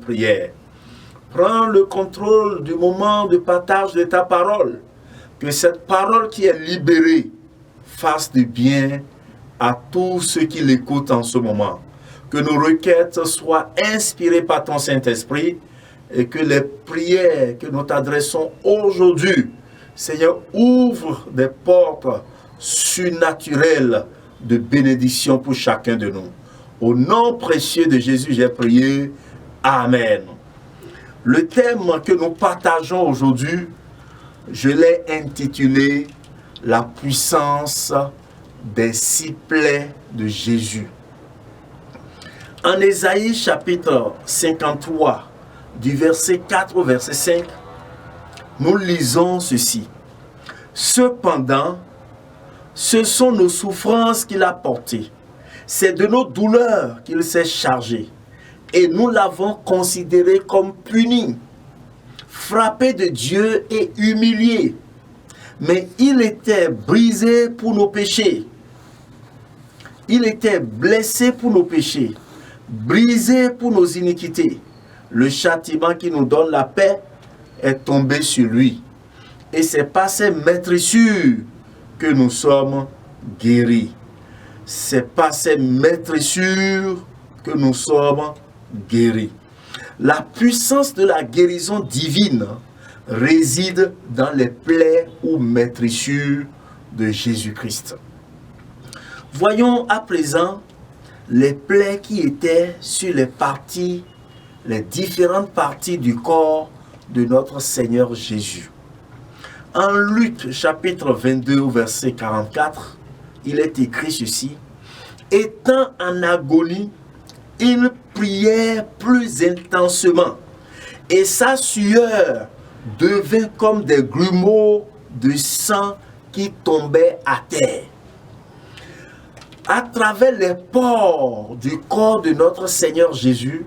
prière. Prends le contrôle du moment de partage de ta parole. Que cette parole qui est libérée fasse du bien à tous ceux qui l'écoutent en ce moment. Que nos requêtes soient inspirées par ton Saint-Esprit et que les prières que nous t'adressons aujourd'hui, Seigneur, ouvre des portes surnaturelles de bénédiction pour chacun de nous. Au nom précieux de Jésus, j'ai prié. Amen. Le thème que nous partageons aujourd'hui, je l'ai intitulé « La puissance des 6 plaies de Jésus ». En Ésaïe chapitre 53, du verset 4 au verset 5, nous lisons ceci. « Cependant, ce sont nos souffrances qu'il a portées. C'est de nos douleurs qu'il s'est chargé. Et nous l'avons considéré comme puni, frappé de Dieu et humilié. Mais il était brisé pour nos péchés. Il était blessé pour nos péchés, brisé pour nos iniquités. Le châtiment qui nous donne la paix est tombé sur lui. Et c'est par ses maîtrissures que nous sommes guéris. C'est par ses maîtrissures que nous sommes guéris. La puissance de la guérison divine réside dans les plaies ou maîtrissures de Jésus-Christ. Voyons à présent les plaies qui étaient sur les différentes parties du corps de notre Seigneur Jésus. En Luc chapitre 22 au verset 44, il est écrit ceci. Étant en agonie, il priait plus intensement et sa sueur devint comme des grumeaux de sang qui tombaient à terre. À travers les pores du corps de notre Seigneur Jésus,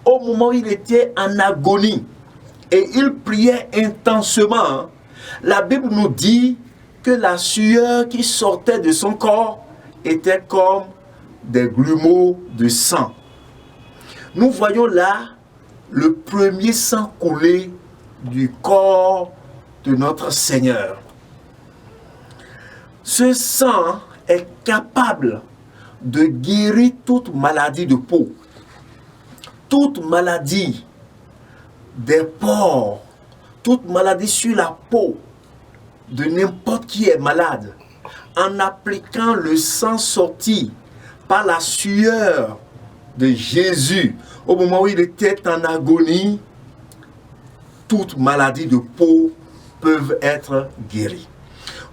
au moment où il était en agonie et il priait intensément, la Bible nous dit que la sueur qui sortait de son corps était comme des grumeaux de sang. Nous voyons là le premier sang coulé du corps de notre Seigneur. Ce sang est capable de guérir toute maladie de peau, toute maladie des pores, toute maladie sur la peau de n'importe qui est malade, en appliquant le sang sorti par la sueur de Jésus au moment où il était en agonie. Toute maladie de peau peuvent être guéries.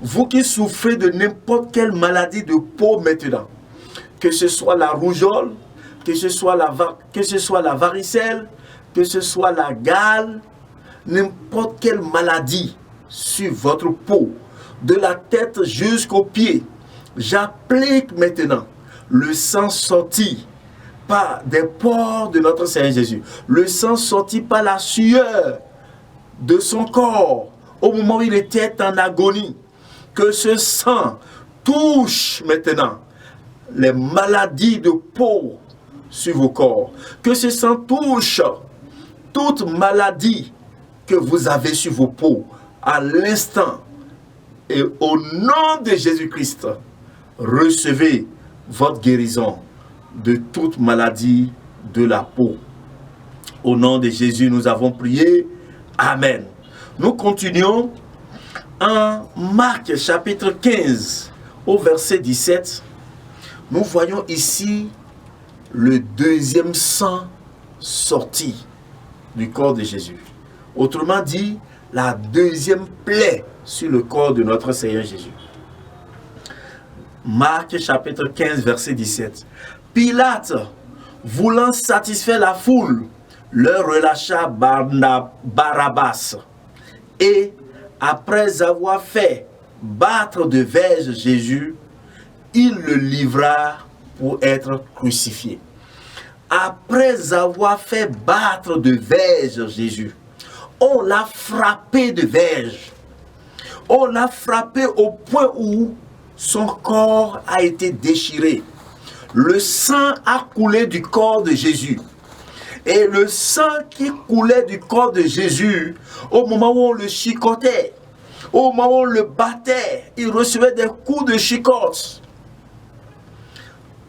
Vous qui souffrez de n'importe quelle maladie de peau maintenant, que ce soit la rougeole, que ce soit la varicelle, que ce soit la gale, n'importe quelle maladie sur votre peau, de la tête jusqu'aux pieds, j'applique maintenant le sang sorti par des pores de notre Seigneur Jésus, le sang sorti par la sueur de son corps au moment où il était en agonie. Que ce sang touche maintenant les maladies de peau sur vos corps. Que ce sang touche toute maladie que vous avez sur vos peaux à l'instant. Et au nom de Jésus-Christ, recevez votre guérison de toute maladie de la peau. Au nom de Jésus, nous avons prié. Amen. Nous continuons en Marc chapitre 15 au verset 17. Nous voyons ici le deuxième sang sorti du corps de Jésus. Autrement dit, la deuxième plaie sur le corps de notre Seigneur Jésus. Marc chapitre 15 verset 17. Pilate, voulant satisfaire la foule, leur relâcha Barabbas et après avoir fait battre de verge Jésus, il le livra pour être crucifié. Après avoir fait battre de verge Jésus, on l'a frappé de verge. On l'a frappé au point où son corps a été déchiré. Le sang a coulé du corps de Jésus. Et le sang qui coulait du corps de Jésus, au moment où on le chicotait, au moment où on le battait, il recevait des coups de chicotte.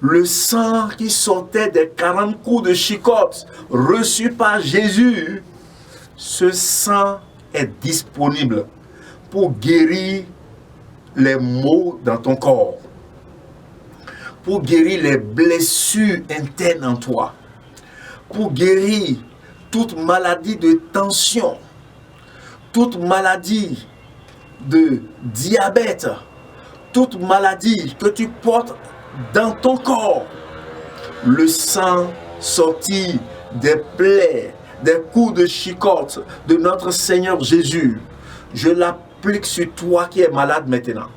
Le sang qui sortait des 40 coups de chicotte reçus par Jésus, ce sang est disponible pour guérir les maux dans ton corps, pour guérir les blessures internes en toi, pour guérir toute maladie de tension, toute maladie de diabète, toute maladie que tu portes dans ton corps. Le sang sorti des plaies, des coups de chicotte de notre Seigneur Jésus, je l'applique sur toi qui es malade maintenant.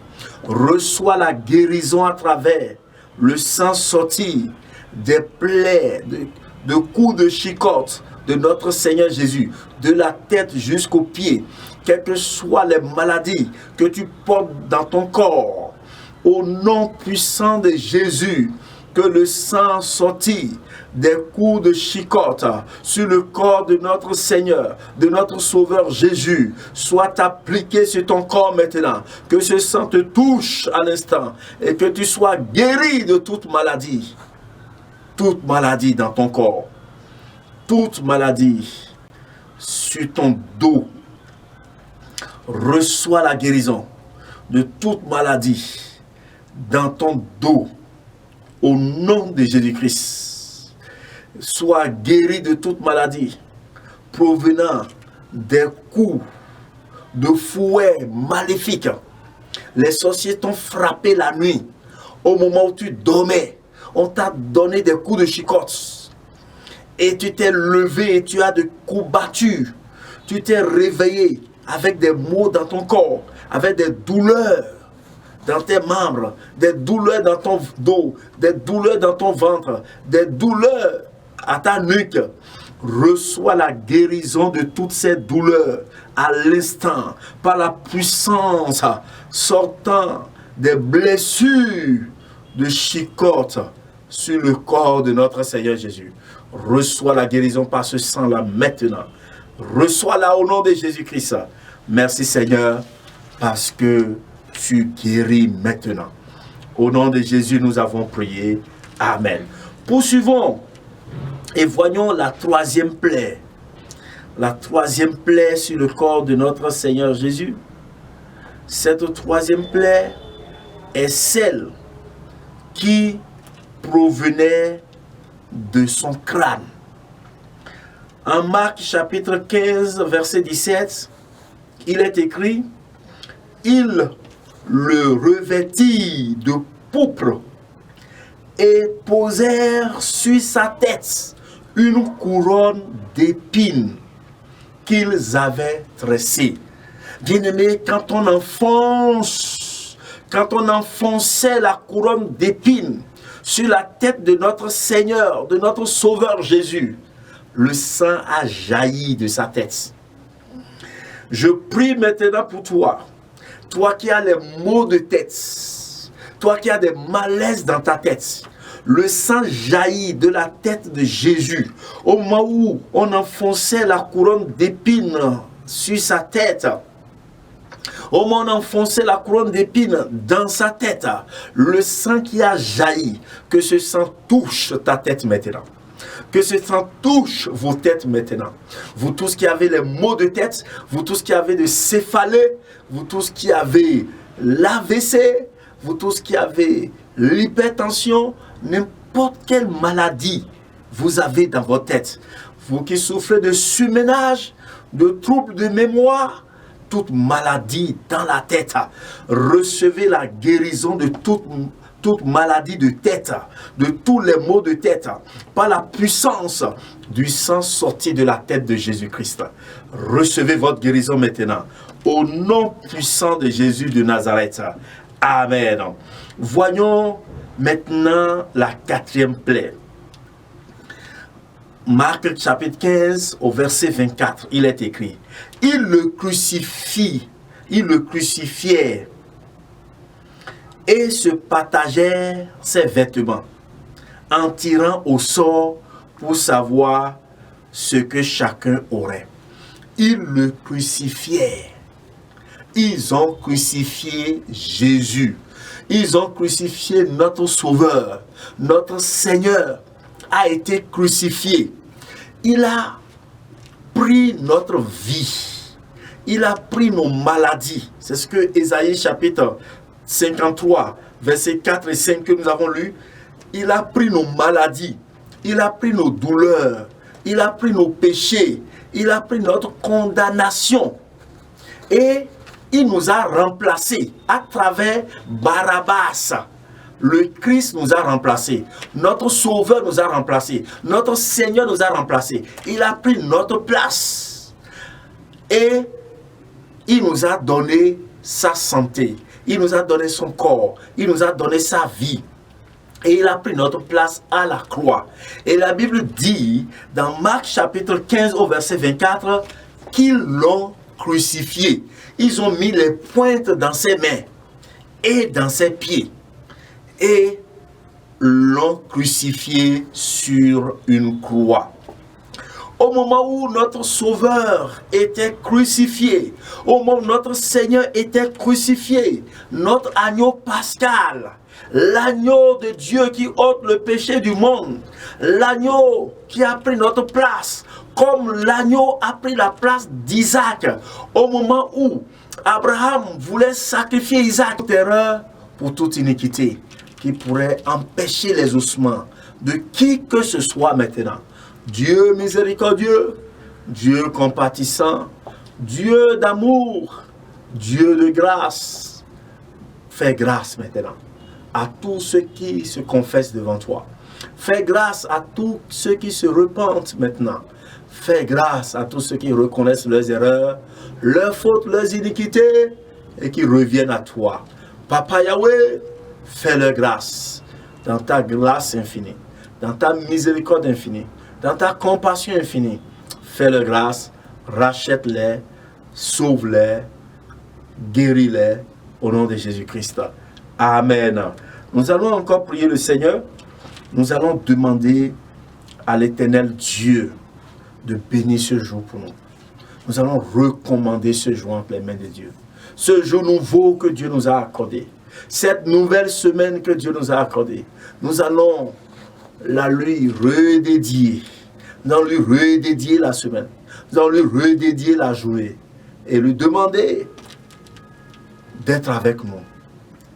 Reçois la guérison à travers le sang sorti des plaies, de coups de chicotte de notre Seigneur Jésus, de la tête jusqu'aux pieds, quelles que soient les maladies que tu portes dans ton corps, au nom puissant de Jésus, que le sang sorti des coups de chicotte sur le corps de notre Seigneur, de notre Sauveur Jésus, soit appliqué sur ton corps maintenant. Que ce sang te touche à l'instant et que tu sois guéri de toute maladie. Toute maladie dans ton corps. Toute maladie sur ton dos. Reçois la guérison de toute maladie dans ton dos. Au nom de Jésus-Christ, sois guéri de toute maladie provenant des coups de fouet maléfiques. Les sorciers t'ont frappé la nuit. Au moment où tu dormais, on t'a donné des coups de chicotte. Et tu t'es levé et tu as des coups battus. Tu t'es réveillé avec des maux dans ton corps, avec des douleurs dans tes membres, des douleurs dans ton dos, des douleurs dans ton ventre, des douleurs à ta nuque. Reçois la guérison de toutes ces douleurs à l'instant, par la puissance sortant des blessures de chicotte sur le corps de notre Seigneur Jésus. Reçois la guérison par ce sang-là maintenant. Reçois-la au nom de Jésus-Christ. Merci Seigneur, parce que tu guéris maintenant. Au nom de Jésus, nous avons prié. Amen. Poursuivons et voyons la troisième plaie. La troisième plaie sur le corps de notre Seigneur Jésus. Cette troisième plaie est celle qui provenait de son crâne. En Marc chapitre 15, verset 17, il est écrit: il le revêtit de pourpre et posèrent sur sa tête une couronne d'épines qu'ils avaient tressée. Bien-aimé, quand on enfonçait la couronne d'épines sur la tête de notre Seigneur, de notre Sauveur Jésus, le sang a jailli de sa tête. Je prie maintenant pour toi, toi qui as les maux de tête, toi qui as des malaises dans ta tête. Le sang jaillit de la tête de Jésus. Au moment où on enfonçait la couronne d'épines sur sa tête, au moment où on enfonçait la couronne d'épines dans sa tête, le sang qui a jailli, que ce sang touche ta tête maintenant. Que ce sang touche vos têtes maintenant. Vous tous qui avez les maux de tête, vous tous qui avez de céphalée, vous tous qui avez l'AVC, vous tous qui avez l'hypertension, n'importe quelle maladie vous avez dans votre tête. Vous qui souffrez de surménage, de troubles de mémoire, toute maladie dans la tête, recevez la guérison de toute maladie de tête, de tous les maux de tête, par la puissance du sang sorti de la tête de Jésus-Christ. Recevez votre guérison maintenant, au nom puissant de Jésus de Nazareth. Amen. Voyons maintenant la quatrième plaie. Marc chapitre 15 au verset 24, il est écrit: il le crucifiait et se partagèrent ses vêtements en tirant au sort pour savoir ce que chacun aurait. Ils le crucifiaient. Ils ont crucifié Jésus. Ils ont crucifié notre Sauveur. Notre Seigneur a été crucifié. Il a pris notre vie. Il a pris nos maladies. C'est ce que Ésaïe chapitre 53, versets 4 et 5 que nous avons lu. Il a pris nos maladies. Il a pris nos douleurs. Il a pris nos péchés. Il a pris notre condamnation. Et il nous a remplacés à travers Barabbas. Le Christ nous a remplacés. Notre Sauveur nous a remplacés. Notre Seigneur nous a remplacés. Il a pris notre place. Et il nous a donné sa santé. Il nous a donné son corps. Il nous a donné sa vie. Et il a pris notre place à la croix. Et la Bible dit, dans Marc chapitre 15 au verset 24, qu'ils l'ont crucifié. Ils ont mis les pointes dans ses mains et dans ses pieds. Et l'ont crucifié sur une croix. Au moment où notre Sauveur était crucifié, au moment où notre Seigneur était crucifié, notre agneau pascal, l'agneau de Dieu qui ôte le péché du monde, l'agneau qui a pris notre place, comme l'agneau a pris la place d'Isaac, au moment où Abraham voulait sacrifier Isaac, terreur pour toute iniquité qui pourrait empêcher les ossements de qui que ce soit maintenant. Dieu miséricordieux, Dieu compatissant, Dieu d'amour, Dieu de grâce, fais grâce maintenant à tous ceux qui se confessent devant toi. Fais grâce à tous ceux qui se repentent maintenant. Fais grâce à tous ceux qui reconnaissent leurs erreurs, leurs fautes, leurs iniquités et qui reviennent à toi. Papa Yahweh, fais-leur grâce dans ta grâce infinie, dans ta miséricorde infinie, dans ta compassion infinie. Fais-leur grâce, rachète-les, sauve-les, guéris-les au nom de Jésus-Christ. Amen. Nous allons encore prier le Seigneur. Nous allons demander à l'Éternel Dieu de bénir ce jour pour nous. Nous allons recommander ce jour entre les mains de Dieu. Ce jour nouveau que Dieu nous a accordé. Cette nouvelle semaine que Dieu nous a accordée. Nous allons la lui redédier. Nous allons lui redédier la semaine. Nous allons lui redédier la journée. Et lui demander d'être avec nous.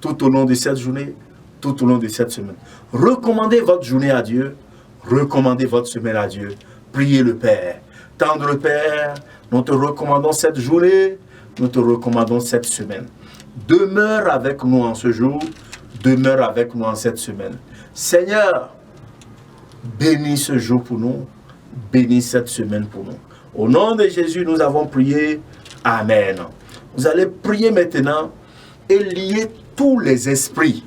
Tout au long de cette journée, tout au long de cette semaine. Recommandez votre journée à Dieu. Recommandez votre semaine à Dieu. Priez le Père. Tendre Père, nous te recommandons cette journée. Nous te recommandons cette semaine. Demeure avec nous en ce jour. Demeure avec nous en cette semaine. Seigneur, bénis ce jour pour nous. Bénis cette semaine pour nous. Au nom de Jésus, nous avons prié. Amen. Vous allez prier maintenant et lier tous les esprits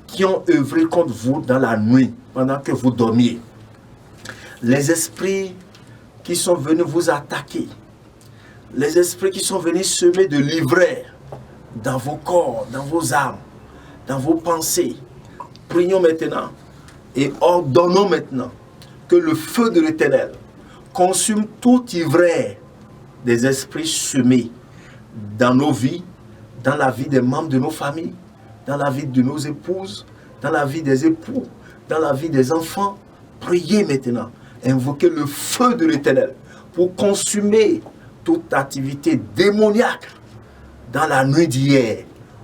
qui ont œuvré contre vous dans la nuit, pendant que vous dormiez. Les esprits qui sont venus vous attaquer. Les esprits qui sont venus semer de l'ivraie dans vos corps, dans vos âmes, dans vos pensées. Prions maintenant et ordonnons maintenant que le feu de l'Éternel consume toute ivraie des esprits semés dans nos vies, dans la vie des membres de nos familles, dans la vie de nos épouses, dans la vie des époux, dans la vie des enfants. Priez maintenant, invoquez le feu de l'Éternel pour consumer toute activité démoniaque dans la nuit d'hier,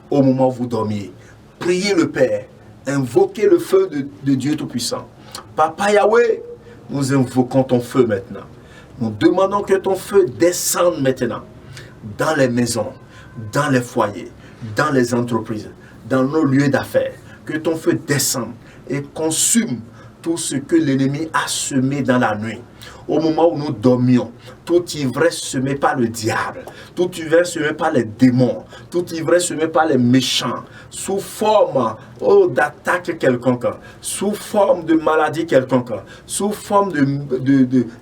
au moment où vous dormiez. Priez le Père, invoquez le feu de Dieu Tout-Puissant. Papa Yahweh, nous invoquons ton feu maintenant. Nous demandons que ton feu descende maintenant dans les maisons, dans les foyers, dans les entreprises, dans nos lieux d'affaires. Que ton feu descende et consume tout ce que l'ennemi a semé dans la nuit. Au moment où nous dormions, toute ivresse semée par le diable, toute ivresse semée par les démons, toute ivresse semée par les méchants, sous forme d'attaque quelconque, sous forme de maladie quelconque, sous forme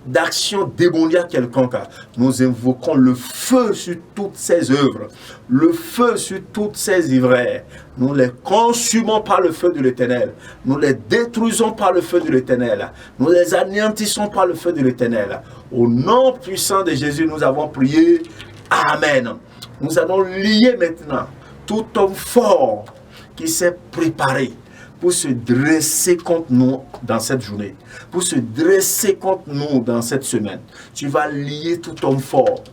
d'action démoniaque quelconque, nous invoquons le feu sur toutes ces œuvres, le feu sur toutes ces ivraies. Nous les consumons par le feu de l'Éternel, nous les détruisons par le feu de l'Éternel, nous les anéantissons par le feu feu de l'Éternel. Au nom puissant de Jésus, nous avons prié. Amen. Nous allons lier maintenant tout homme fort qui s'est préparé pour se dresser contre nous dans cette journée, pour se dresser contre nous dans cette semaine. Tu vas lier tout homme fort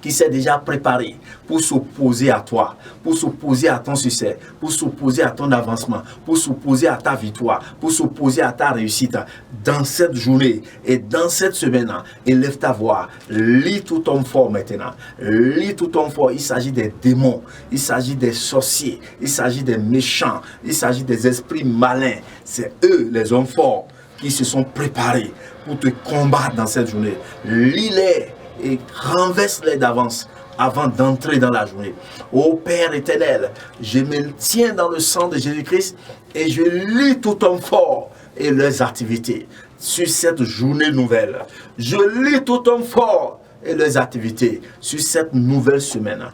qui s'est déjà préparé pour s'opposer à toi, pour s'opposer à ton succès, pour s'opposer à ton avancement, pour s'opposer à ta victoire, pour s'opposer à ta réussite dans cette journée et dans cette semaine. Élève ta voix, lis tout homme fort maintenant, lis tout homme fort. Il s'agit des démons, il s'agit des sorciers, il s'agit des méchants, il s'agit des esprits malins. C'est eux les hommes forts qui se sont préparés pour te combattre dans cette journée. Lis-les et renverse-les d'avance avant d'entrer dans la journée. Ô Père éternel, je me tiens dans le sang de Jésus-Christ et je lis tout homme fort et leurs activités sur cette journée nouvelle. Je lis tout homme fort et leurs activités sur cette nouvelle semaine.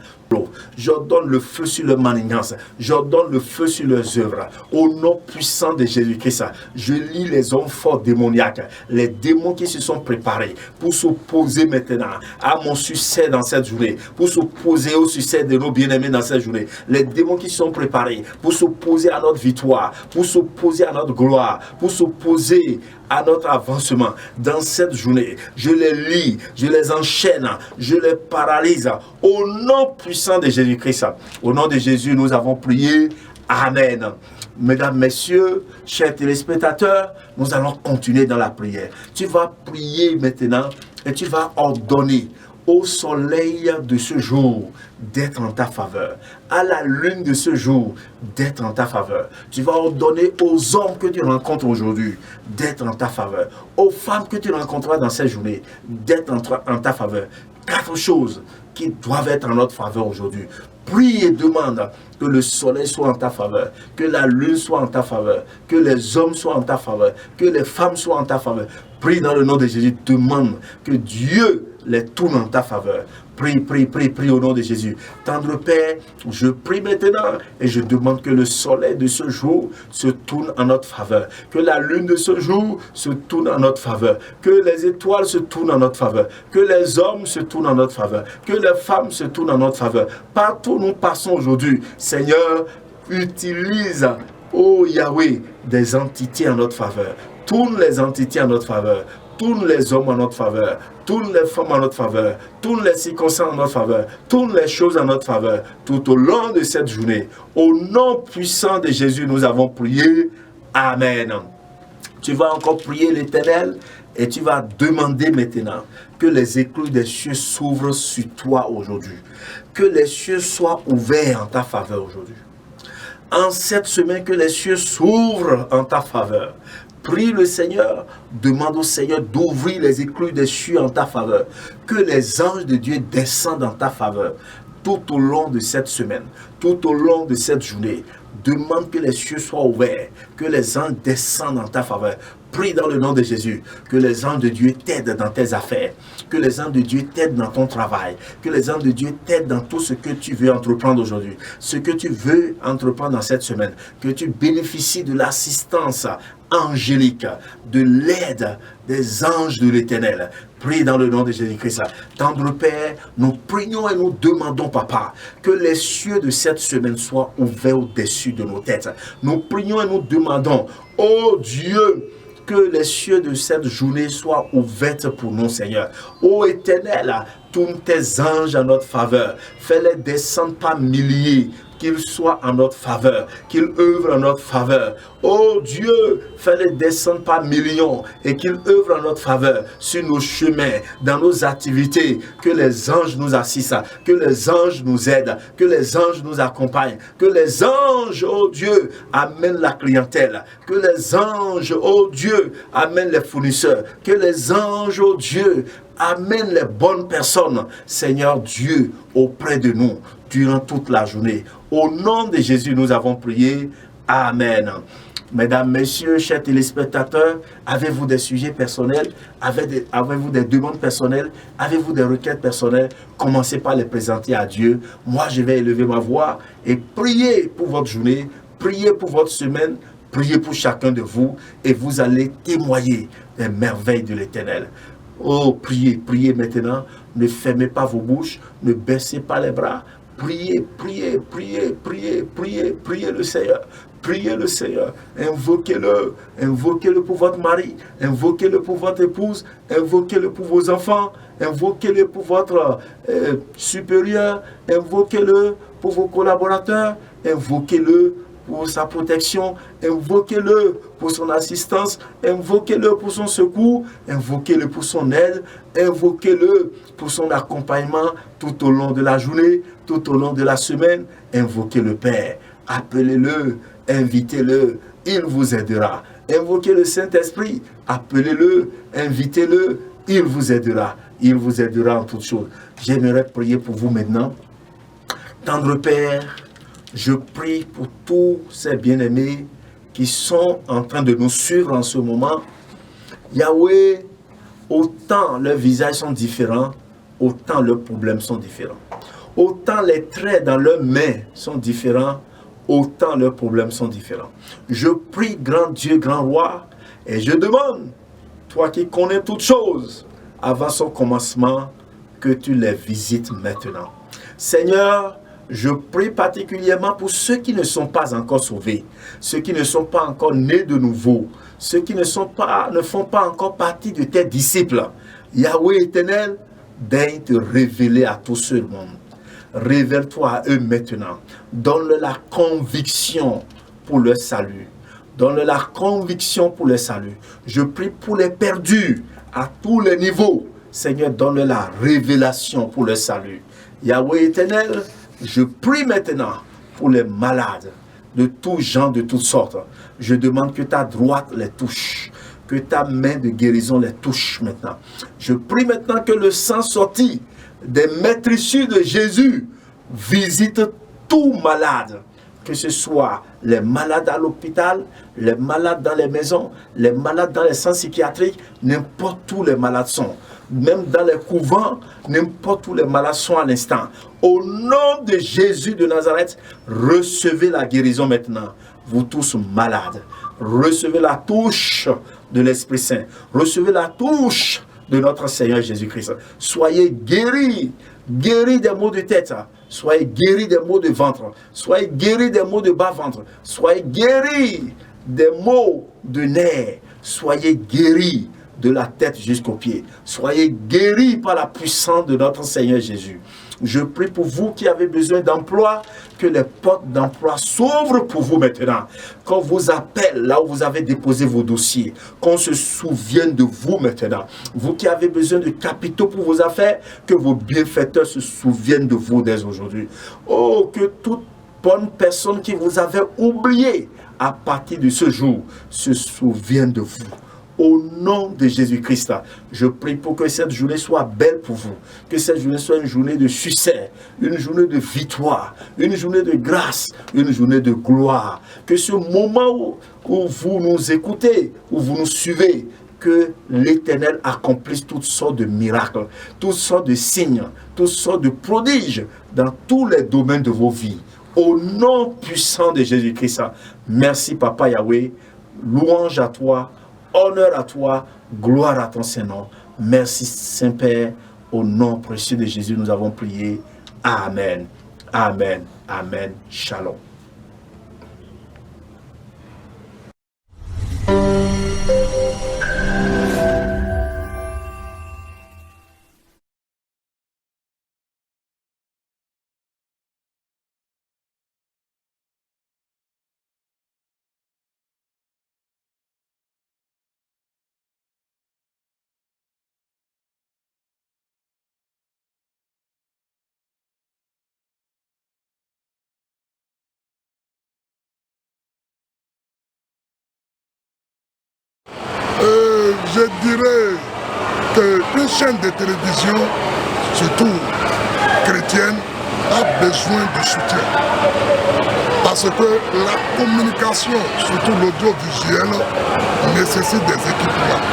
J'ordonne le feu sur leur manigances, j'ordonne le feu sur leurs œuvres. Au nom puissant de Jésus-Christ, je lis les hommes forts démoniaques, les démons qui se sont préparés pour s'opposer maintenant à mon succès dans cette journée, pour s'opposer au succès de nos bien-aimés dans cette journée. Les démons qui se sont préparés pour s'opposer à notre victoire, pour s'opposer à notre gloire, pour s'opposer à notre avancement dans cette journée. Je les lis, je les enchaîne, je les paralyse au nom puissant de Jésus-Christ. Au nom de Jésus, nous avons prié. Amen. Mesdames, messieurs, chers téléspectateurs, nous allons continuer dans la prière. Tu vas prier maintenant et tu vas ordonner au soleil de ce jour d'être en ta faveur, à la lune de ce jour d'être en ta faveur. Tu vas ordonner aux hommes que tu rencontres aujourd'hui d'être en ta faveur, aux femmes que tu rencontreras dans cette journée d'être en ta faveur. 4 choses qui doivent être en notre faveur aujourd'hui. Prie et demande que le soleil soit en ta faveur, que la lune soit en ta faveur, que les hommes soient en ta faveur, que les femmes soient en ta faveur. Prie dans le nom de Jésus, demande que Dieu les tourne en ta faveur. Prie, prie, prie, prie au nom de Jésus. Tendre Père, je prie maintenant et je demande que le soleil de ce jour se tourne en notre faveur. Que la lune de ce jour se tourne en notre faveur. Que les étoiles se tournent en notre faveur. Que les hommes se tournent en notre faveur. Que les femmes se tournent en notre faveur. Partout où nous passons aujourd'hui, Seigneur, utilise, oh Yahweh, des entités en notre faveur. Tourne les entités en notre faveur. Tourne les hommes en notre faveur, tourne les femmes en notre faveur, tourne les circonstances en notre faveur, tourne les choses en notre faveur, tout au long de cette journée. Au nom puissant de Jésus, nous avons prié. Amen. Tu vas encore prier l'Éternel et tu vas demander maintenant que les écluses des cieux s'ouvrent sur toi aujourd'hui. Que les cieux soient ouverts en ta faveur aujourd'hui. En cette semaine, que les cieux s'ouvrent en ta faveur. Prie le Seigneur, demande au Seigneur d'ouvrir les écluses des cieux en ta faveur. Que les anges de Dieu descendent en ta faveur tout au long de cette semaine, tout au long de cette journée. Demande que les cieux soient ouverts, que les anges descendent en ta faveur. Prie dans le nom de Jésus, que les anges de Dieu t'aident dans tes affaires, que les anges de Dieu t'aident dans ton travail, que les anges de Dieu t'aident dans tout ce que tu veux entreprendre aujourd'hui, ce que tu veux entreprendre dans cette semaine, que tu bénéficies de l'assistance angélique, de l'aide des anges de l'Éternel. Prie dans le nom de Jésus-Christ. Tendre Père, nous prions et nous demandons, Papa, que les cieux de cette semaine soient ouverts au-dessus de nos têtes. Nous prions et nous demandons, oh Dieu, que les cieux de cette journée soient ouverts pour nous, Seigneur. Ô Éternel, tourne tes anges en notre faveur. Fais-les descendre par milliers, qu'ils soient en notre faveur, qu'ils œuvrent en notre faveur. Oh Dieu, fais-les descendre par millions et qu'ils œuvrent en notre faveur sur nos chemins, dans nos activités. Que les anges nous assistent, que les anges nous aident, que les anges nous accompagnent, que les anges, oh Dieu, amènent la clientèle, que les anges, oh Dieu, amènent les fournisseurs, que les anges, oh Dieu, amènent les bonnes personnes, Seigneur Dieu, auprès de nous durant toute la journée. Au nom de Jésus, nous avons prié. Amen. Mesdames, messieurs, chers téléspectateurs, avez-vous des sujets personnels? Avez-vous des demandes personnelles? Avez-vous des requêtes personnelles? Commencez par les présenter à Dieu. Moi, je vais élever ma voix et prier pour votre journée, prier pour votre semaine, prier pour chacun de vous et vous allez témoigner des merveilles de l'Éternel. Oh, priez, priez maintenant. Ne fermez pas vos bouches, ne baissez pas les bras. Priez, priez, priez, priez, priez, priez le Seigneur. Priez le Seigneur, invoquez-le, invoquez-le pour votre mari, invoquez-le pour votre épouse, invoquez-le pour vos enfants, invoquez-le pour votre supérieur, invoquez-le pour vos collaborateurs, invoquez-le pour sa protection, invoquez-le pour son assistance, invoquez-le pour son secours, invoquez-le pour son aide, invoquez-le pour son accompagnement tout au long de la journée, tout au long de la semaine, invoquez le Père, appelez-le, invitez-le, il vous aidera. Invoquez le Saint-Esprit, appelez-le, invitez-le, il vous aidera. Il vous aidera en toutes choses. J'aimerais prier pour vous maintenant. Tendre Père, je prie pour tous ces bien-aimés qui sont en train de nous suivre en ce moment. Yahweh, autant leurs visages sont différents, autant leurs problèmes sont différents. Autant les traits dans leurs mains sont différents, autant leurs problèmes sont différents. Je prie, grand Dieu, grand roi, et je demande, toi qui connais toutes choses, avant son commencement, que tu les visites maintenant. Seigneur, je prie particulièrement pour ceux qui ne sont pas encore sauvés, ceux qui ne sont pas encore nés de nouveau, ceux qui ne font pas encore partie de tes disciples. Yahweh éternel, daigne te révéler à tout ce monde. Révèle-toi à eux maintenant. Donne-leur la conviction pour le salut. Donne-leur la conviction pour le salut. Je prie pour les perdus à tous les niveaux. Seigneur, donne-leur la révélation pour le salut. Yahweh éternel, je prie maintenant pour les malades de tous genres, de toutes sortes. Je demande que ta droite les touche, que ta main de guérison les touche maintenant. Je prie maintenant que le sang sorti des maîtresses de Jésus visite tout malade, que ce soit les malades à l'hôpital, les malades dans les maisons, les malades dans les centres psychiatriques, n'importe où les malades sont. Même dans les couvents, n'importe où les malades sont à l'instant. Au nom de Jésus de Nazareth, recevez la guérison maintenant. Vous tous malades, recevez la touche de l'Esprit Saint. Recevez la touche de notre Seigneur Jésus-Christ. Soyez guéris, guéris des maux de tête. Soyez guéris des maux de ventre. Soyez guéris des maux de bas-ventre. Soyez guéris des maux de nerfs. Soyez guéris de la tête jusqu'aux pieds. Soyez guéris par la puissance de notre Seigneur Jésus. Je prie pour vous qui avez besoin d'emploi, que les portes d'emploi s'ouvrent pour vous maintenant. Qu'on vous appelle là où vous avez déposé vos dossiers, qu'on se souvienne de vous maintenant. Vous qui avez besoin de capitaux pour vos affaires, que vos bienfaiteurs se souviennent de vous dès aujourd'hui. Oh, que toute bonne personne qui vous avait oublié à partir de ce jour se souvienne de vous. Au nom de Jésus-Christ, je prie pour que cette journée soit belle pour vous. Que cette journée soit une journée de succès, une journée de victoire, une journée de grâce, une journée de gloire. Que ce moment où vous nous écoutez, où vous nous suivez, que l'Éternel accomplisse toutes sortes de miracles, toutes sortes de signes, toutes sortes de prodiges dans tous les domaines de vos vies. Au nom puissant de Jésus-Christ, merci Papa Yahweh, louange à toi, honneur à toi, gloire à ton Saint-Nom. Merci Saint-Père, au nom précieux de Jésus, nous avons prié. Amen, amen, amen, shalom. Je dirais qu'une chaîne de télévision, surtout chrétienne, a besoin de soutien. Parce que la communication, surtout l'audiovisuel, nécessite des équipements.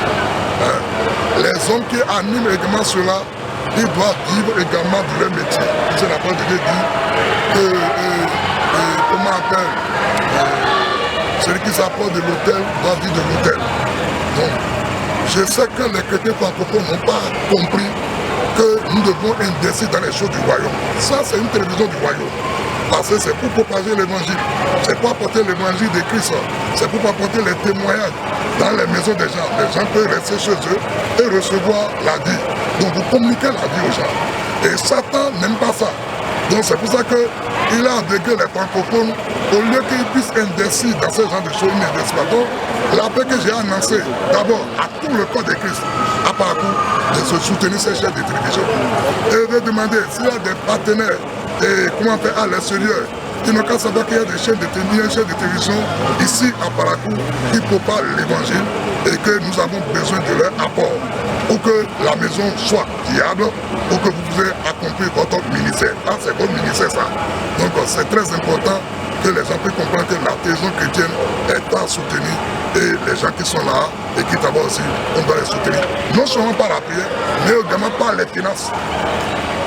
Les hommes qui animent également cela, ils doivent vivre également de leur métier. C'est la part de dire que, comment on appelle, celui qui s'approche de l'autel doit dire de l'autel. Donc, je sais que les chrétiens francophones n'ont pas compris que nous devons investir dans les choses du royaume. Ça, c'est une télévision du royaume. Parce que c'est pour propager l'évangile. C'est pour apporter l'évangile de Christ. C'est pour apporter les témoignages dans les maisons des gens. Les gens peuvent rester chez eux et recevoir la vie. Donc vous communiquez la vie aux gens. Et Satan n'aime pas ça. Donc c'est pour ça qu'il a endigué les francophones. Au lieu qu'ils puissent investir dans ce genre de choses, ils n'investissent pas. Donc l'appel que j'ai annoncé d'abord à tout le corps de Christ, à parcours, de se soutenir ces chaînes de télévision. Et de demander s'il y a des partenaires et comment faire à l'extérieur. Il n'y a qu'à savoir qu'il y a des chaînes de télévision ici à Parakou qui propagent l'évangile et que nous avons besoin de leur apport pour que la maison soit viable, pour que vous puissiez accomplir votre ministère. Ah, c'est votre ministère ça. Donc c'est très important que les gens puissent comprendre que la télévision chrétienne est à soutenir et les gens qui sont là et qui d'abord aussi, on doit les soutenir. Non seulement par la prière, mais également par les finances.